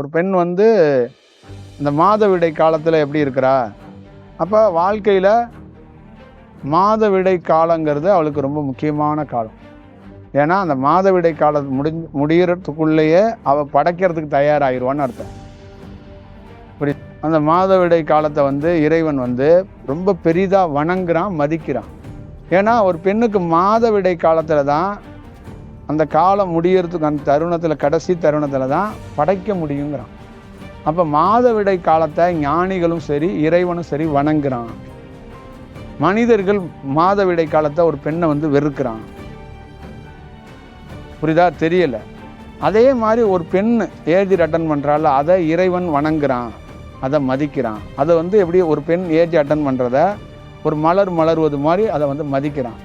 ஒரு பெண் வந்து இந்த மாதவிடை காலத்தில் எப்படி இருக்கிறா? அப்போ வாழ்க்கையில் மாதவிடை காலங்கிறது அவளுக்கு ரொம்ப முக்கியமான காலம். ஏன்னா அந்த மாதவிடை காலம் முடிகிறதுக்குள்ளேயே அவள் படைக்கிறதுக்கு தயாராகிடுவான்னு அர்த்தம். இப்படி அந்த மாதவிடை காலத்தை வந்து இறைவன் வந்து ரொம்ப பெரிதாக வணங்குறான், மதிக்கிறான். ஏன்னா ஒரு பெண்ணுக்கு மாதவிடை காலத்தில் தான், அந்த காலம் முடிகிறதுக்கு அந்த தருணத்தில், கடைசி தருணத்தில் தான் படைக்க முடியுங்கிறான். அப்போ மாதவிடை காலத்தை ஞானிகளும் சரி இறைவனும் சரி வணங்குறான். மனிதர்கள் மாதவிடை காலத்தை ஒரு பெண்ணை வந்து வெறுக்கிறான். புரியுதா? தெரியல. அதே மாதிரி ஒரு பெண் ஏஜ் அட்டன் பண்ணுறாள், அதை இறைவன் வணங்குறான், அதை மதிக்கிறான். அதை வந்து எப்படி ஒரு பெண் ஏஜ் அட்டன் பண்ணுறத ஒரு மலர் மலர்வது மாதிரி அதை வந்து மதிக்கிறான்.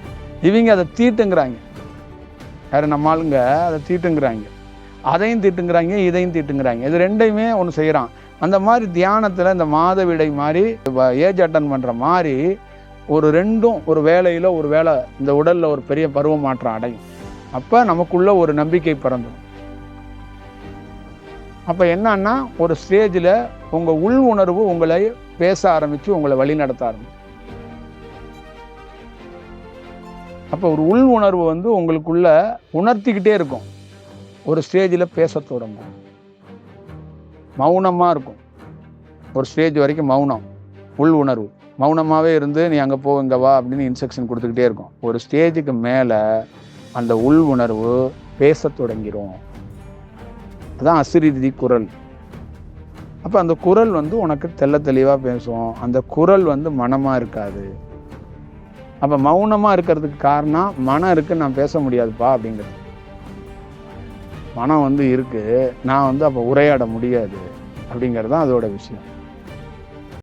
இவங்க அதை தீட்டுங்கிறாங்க. யார் நம்ம ஆளுங்க அதை தீட்டுங்கிறாங்க. அதையும் தீட்டுங்கிறாங்க, இதையும் தீட்டுங்கிறாங்க. இது ரெண்டையுமே ஒன்று செய்கிறான். அந்த மாதிரி தியானத்தில் இந்த மாதவிடை மாதிரி ஏஜ் அட்டன் பண்ணுற மாதிரி ஒரு ரெண்டும் ஒரு வேலையில் ஒரு வேலை இந்த உடலில் ஒரு பெரிய பருவ மாற்றம் அடையும். அப்போ நமக்குள்ள ஒரு நம்பிக்கை பிறந்துடும். அப்போ என்னன்னா ஒரு ஸ்டேஜில் உங்கள் உள் உணர்வு உங்களை பேச ஆரம்பித்து உங்களை வழி நடத்த ஆரம்பிச்சு. அப்போ ஒரு உள் உணர்வு வந்து உங்களுக்குள்ள உணர்த்திக்கிட்டே இருக்கும். ஒரு ஸ்டேஜில் பேச தொடங்கும், மௌனமாக இருக்கும். ஒரு ஸ்டேஜ் வரைக்கும் மௌனம், உள் உணர்வு மௌனமாகவே இருந்து நீ அங்கே போ இங்கே வா அப்படின்னு இன்ஸ்ட்ரக்ஷன் கொடுத்துக்கிட்டே இருக்கும். ஒரு ஸ்டேஜுக்கு மேலே அந்த உள் உணர்வு பேச தொடங்கிடும். அதுதான் அசிரீதி குரல். அப்போ அந்த குரல் வந்து உனக்கு தெள்ள தெளிவாக பேசும். அந்த குரல் வந்து மனமாக இருக்காது. அப்போ மௌனமாக இருக்கிறதுக்கு காரணம் மனம் இருக்குது, நான் பேச முடியாதுப்பா அப்படிங்கிறது. மனம் வந்து இருக்குது, நான் வந்து அப்போ உரையாட முடியாது அப்படிங்கிறது தான் அதோட விஷயம்.